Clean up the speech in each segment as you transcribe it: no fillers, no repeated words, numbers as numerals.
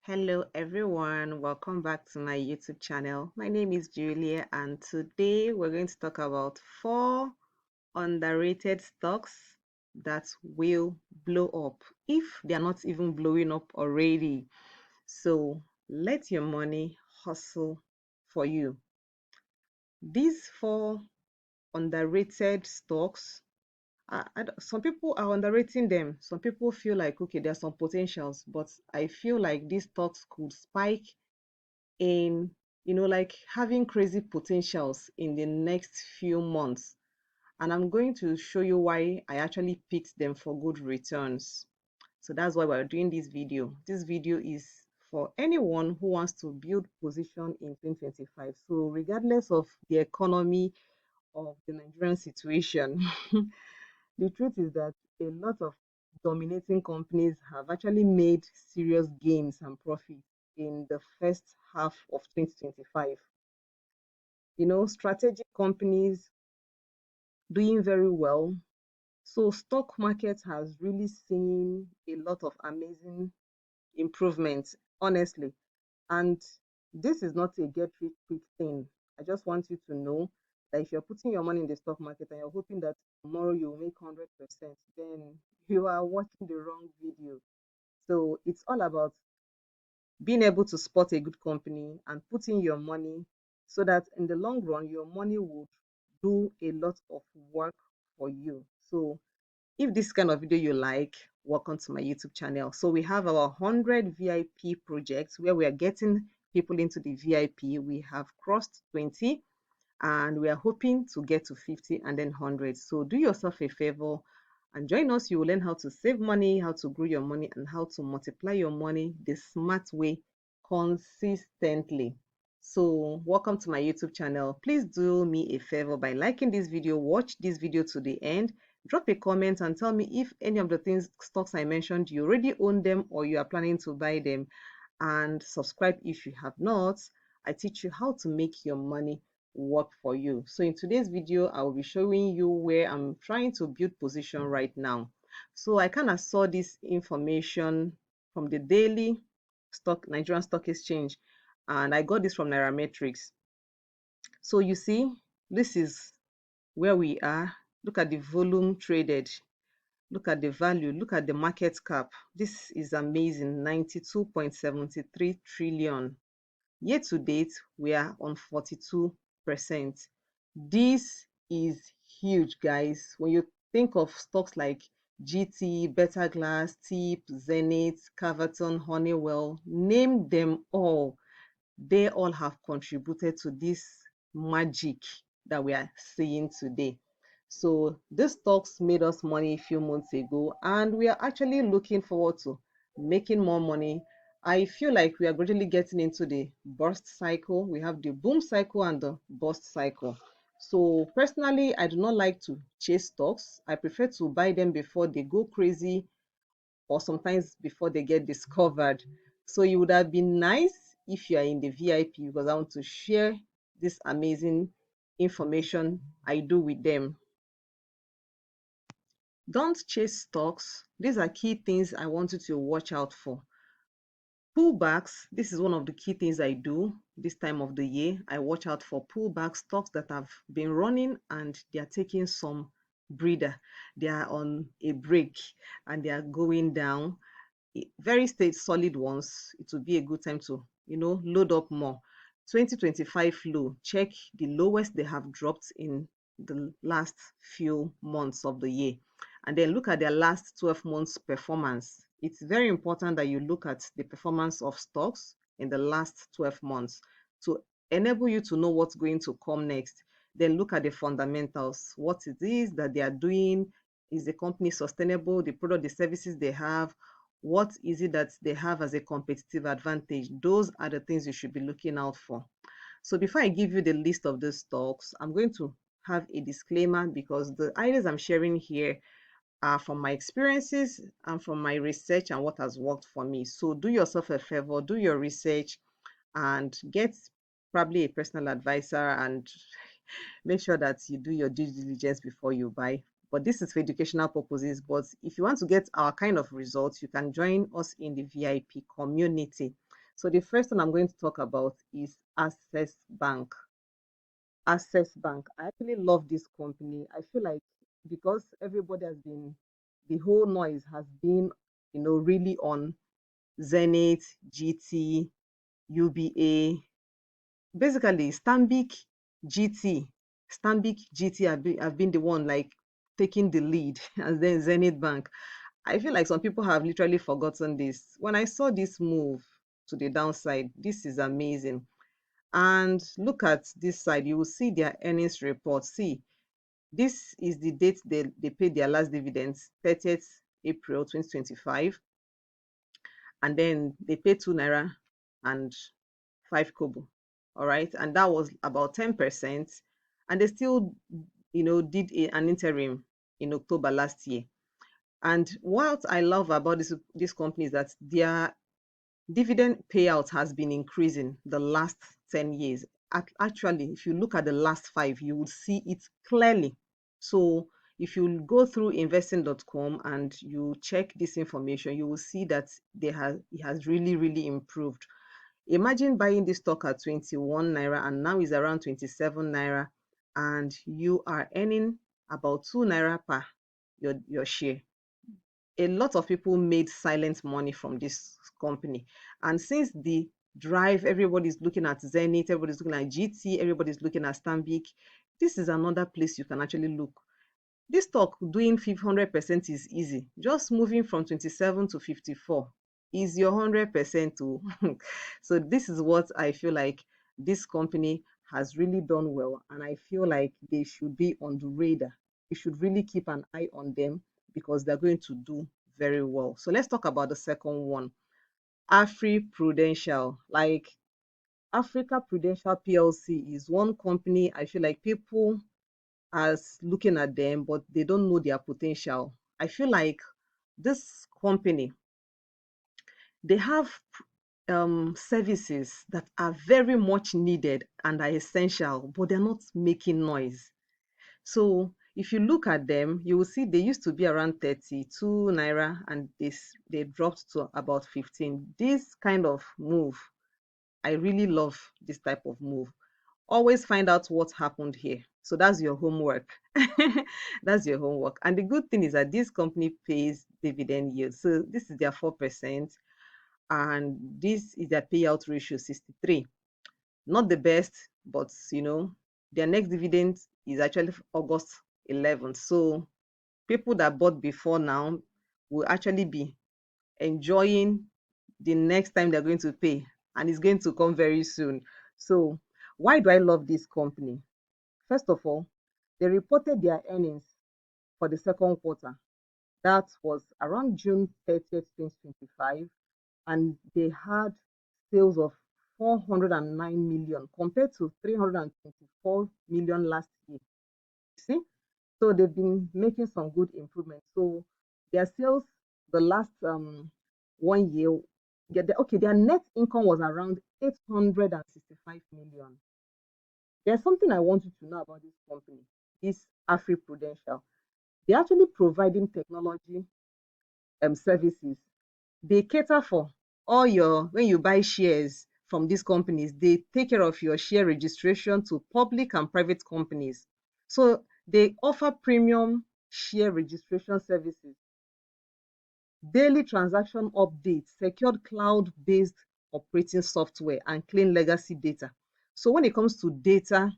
Hello everyone, welcome back to my YouTube channel. My name is Julia and today we're going to talk about 4 underrated stocks that will blow up if they are not even blowing up already. So let your money hustle for you. These 4 underrated stocks, some people are underrating them. Some people feel like, okay, there's some potentials, but I feel like these stocks could spike in like having crazy potentials in the next few months, and I'm going to show you why I actually picked them for good returns. So that's why we're doing this video is for anyone who wants to build position in 2025. So regardless of the economy of the Nigerian situation, the truth is that a lot of dominating companies have actually made serious gains and profits in the first half of 2025. Strategic companies doing very well. So stock market has really seen a lot of amazing improvements, honestly. And this is not a get rich quick thing. I just want you to know that if you're putting your money in the stock market and you're hoping that tomorrow you'll make 100%, then you are watching the wrong video. So it's all about being able to spot a good company and put in your money so that in the long run, your money would do a lot of work for you. So if this kind of video you like, welcome to my YouTube channel. So we have our 100 VIP projects where we are getting people into the VIP. We have crossed 20 and we are hoping to get to 50 and then 100. So do yourself a favor and join us. You will learn how to save money, how to grow your money, and how to multiply your money the smart way consistently. So welcome to my YouTube channel. Please do me a favor by liking this video, watch this video to the end, drop a comment and tell me if any of the things stocks I mentioned you already own them or you are planning to buy them, and subscribe if you have not. I teach you how to make your money work for you. So in today's video, I will be showing you where I'm trying to build position right now. So I kind of saw this information from the daily Nigerian Stock Exchange, and I got this from Nairametrics. So you see, this is where we are. Look at the volume traded. Look at the value. Look at the market cap. This is amazing. 92.73 trillion. Year to date, we are on 42%. This is huge, guys. When you think of stocks like GT, Better Glass, TIP, Zenith, Caverton, Honeywell, name them all. They all have contributed to this magic that we are seeing today. So these stocks made us money a few months ago, and we are actually looking forward to making more money. I feel like we are gradually getting into the burst cycle. We have the boom cycle and the bust cycle. So personally, I do not like to chase stocks. I prefer to buy them before they go crazy or sometimes before they get discovered. So it would have been nice if you are in the VIP because I want to share this amazing information I do with them. Don't chase stocks. These are key things I want you to watch out for. Pullbacks, this is one of the key things I do this time of the year. I watch out for pullback stocks that have been running and they are taking some breather. They are on a break and they are going down. Very state solid ones, it will be a good time to load up more. 2025 low, check the lowest they have dropped in the last few months of the year, and then look at their last 12 months performance. It's very important that you look at the performance of stocks in the last 12 months to enable you to know what's going to come next. Then look at the fundamentals, what it is that they are doing. Is the company sustainable? The product, the services they have, what is it that they have as a competitive advantage? Those are the things you should be looking out for. So before I give you the list of those stocks, I'm going to have a disclaimer because the ideas I'm sharing here are from my experiences and from my research and what has worked for me. So do yourself a favor, do your research and get probably a personal advisor and make sure that you do your due diligence before you buy. But this is for educational purposes. But if you want to get our kind of results, you can join us in the VIP community. So the first one I'm going to talk about is Access Bank. Access Bank. I actually love this company. I feel like because everybody has been, the whole noise has been, really on Zenith, GT, UBA, basically Stanbic GT have been the one like taking the lead, and then Zenith Bank. I feel like some people have literally forgotten this. When I saw this move to the downside, this is amazing. And look at this side, you will see their earnings report. See, this is the date they paid their last dividends, 30th April 2025. And then they paid 2 naira and 5 kobo. All right. And that was about 10%. And they still, did an interim in October last year. And what I love about this company is that their dividend payout has been increasing the last 10 years. Actually, if you look at the last five, you will see it clearly. So if you go through investing.com and you check this information, you will see that it has really, really improved. Imagine buying this stock at 21 naira and now is around 27 naira, and you are earning about 2 naira per your share. A lot of people made silent money from this company. And since the drive, everybody's looking at Zenith, everybody's looking at GT, everybody's looking at Stanbic, this is another place you can actually look. This stock doing 100% is easy. Just moving from 27 to 54 is your 100% too. So this is what I feel like this company has really done well, and I feel like they should be on the radar. You should really keep an eye on them because they're going to do very well. So let's talk about the second one, Afri Prudential. Like Africa Prudential PLC is one company I feel like people as looking at them, but they don't know their potential. I feel like this company, they have services that are very much needed and are essential, but they're not making noise. So if you look at them, you will see they used to be around 32 naira and they dropped to about 15. This kind of move, I really love this type of move. Always find out what happened here. So that's your homework. That's your homework. And the good thing is that this company pays dividend yield. So this is their 4%, and this is their payout ratio 63. Not the best, but their next dividend is actually August 11th. So people that bought before now will actually be enjoying the next time they're going to pay, and it's going to come very soon. So why do I love this company? First of all, they reported their earnings for the second quarter. That was around June 30th, 2025, and they had sales of 409 million compared to 324 million last year. See? So they've been making some good improvements. So their sales the last 1 year, okay, their net income was around 865 million. There's something I want you to know about this company, this Afri Prudential. They're actually providing technology services. They cater for all your, when you buy shares from these companies, they take care of your share registration to public and private companies. So they offer premium share registration services, daily transaction updates, secured cloud-based operating software, and clean legacy data. So when it comes to data,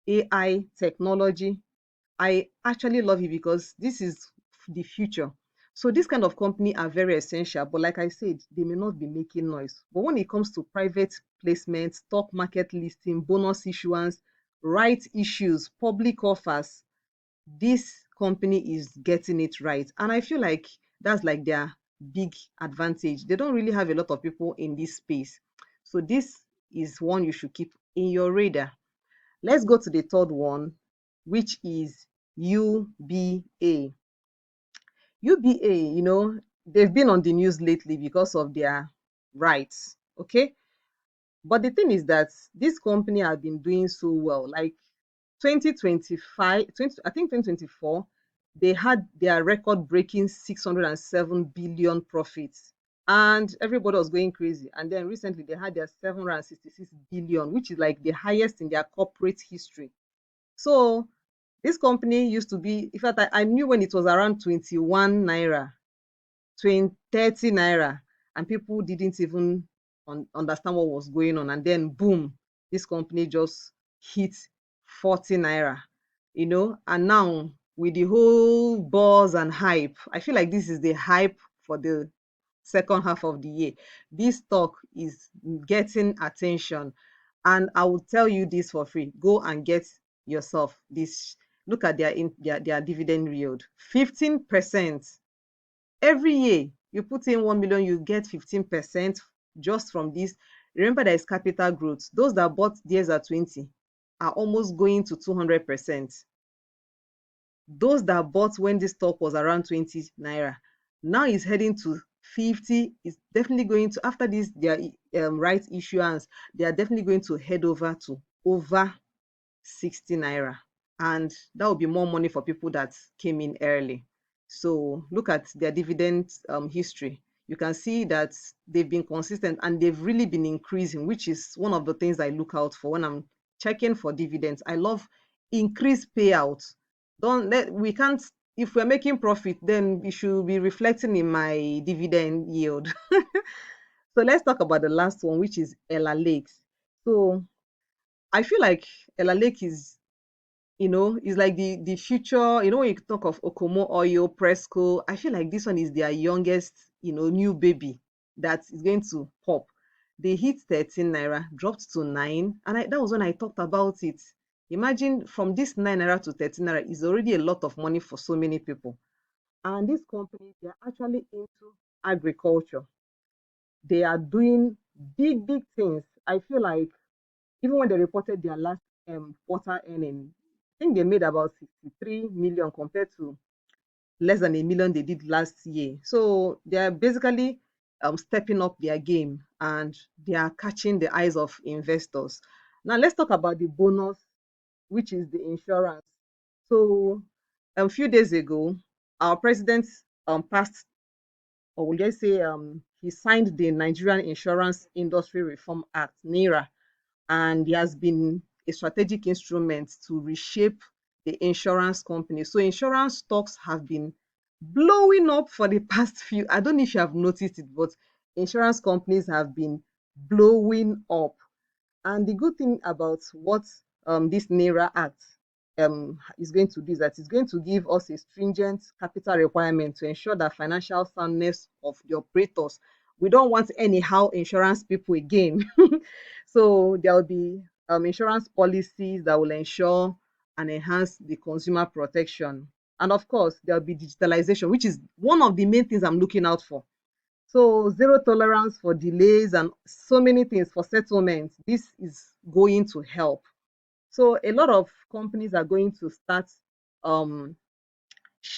AI, technology, I actually love it because this is the future. So this kind of company are very essential, but like I said, they may not be making noise. But when it comes to private placement, stock market listing, bonus issuance, rights issues, public offers, this company is getting it right. And I feel like that's like their big advantage. They don't really have a lot of people in this space. So this is one you should keep in your radar. Let's go to the third one, which is UBA. UBA, they've been on the news lately because of their rights. Okay. But the thing is that this company has been doing so well. Like 2025, 20, I think 2024, they had their record breaking 607 billion profits. and everybody was going crazy. And then recently they had their 766 billion, which is like the highest in their corporate history. So this company used to be, in fact, I knew when it was around 21 naira, 20, 30 naira, and people didn't even understand what was going on. And then, boom, this company just hit 40 naira, and now with the whole buzz and hype, I feel like this is the hype for the second half of the year. This stock is getting attention. And I will tell you this for free. Go and get yourself this. Look at their dividend yield. 15%. Every year you put in 1 million, you get 15% just from this. Remember, there is capital growth. Those that bought theirs at 20 are almost going to 200%. Those that bought when this stock was around 20 naira now is heading to 50. Is definitely going to, after this their right issuance, they are definitely going to head over to over 60 naira, and that will be more money for people that came in early. So look at their dividend history. You can see that they've been consistent and they've really been increasing, which is one of the things I look out for when I'm checking for dividends. I love increased payouts. Don't let we can't If we're making profit, then it should be reflecting in my dividend yield. So let's talk about the last one, which is Ella Lakes. So I feel like Ella Lake is like the future. When you talk of Okomo Oil, Presco, I feel like this one is their youngest, new baby that is going to pop. They hit 13 naira, dropped to 9, and that was when I talked about it. Imagine, from this 9 naira to 13 naira is already a lot of money for so many people. And this company, they are actually into agriculture. They are doing big, big things. I feel like even when they reported their last quarter earning, I think they made about 63 million compared to less than a million they did last year. So they are basically stepping up their game, and they are catching the eyes of investors. Now let's talk about the bonus, which is the insurance. So a few days ago, our president passed, or will I say, he signed the Nigerian Insurance Industry Reform Act, NIRA, and it has been a strategic instrument to reshape the insurance company. So insurance stocks have been blowing up for the past few. I don't know if you have noticed it, but insurance companies have been blowing up. And the good thing about what this NAIRA Act is going to do is that it's going to give us a stringent capital requirement to ensure that financial soundness of the operators. We don't want anyhow insurance people again. So there will be insurance policies that will ensure and enhance the consumer protection. And of course, there will be digitalization, which is one of the main things I'm looking out for. So zero tolerance for delays and so many things for settlement. This is going to help. So a lot of companies are going to start um,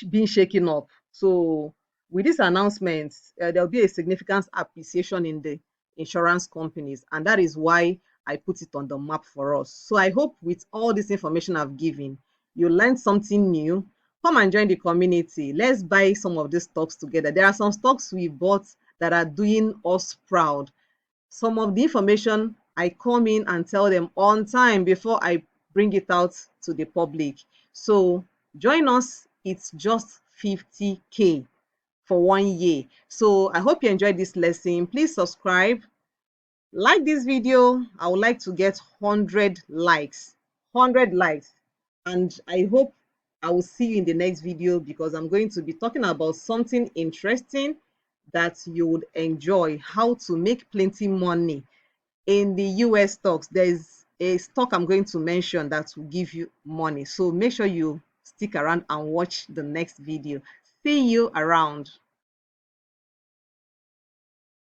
being shaken up. So with this announcement, there will be a significant appreciation in the insurance companies, and that is why I put it on the map for us. So I hope with all this information I've given, you learned something new. Come and join the community. Let's buy some of these stocks together. There are some stocks we bought that are doing us proud. Some of the information I come in and tell them on time before I bring it out to the public. So join us. It's just 50K for 1 year. So I hope you enjoyed this lesson. Please subscribe, like this video. I would like to get 100 likes. 100 likes. And I hope I will see you in the next video, because I'm going to be talking about something interesting that you would enjoy: how to make plenty money in the US stocks. There is a stock I'm going to mention that will give you money. So make sure you stick around and watch the next video. See you around.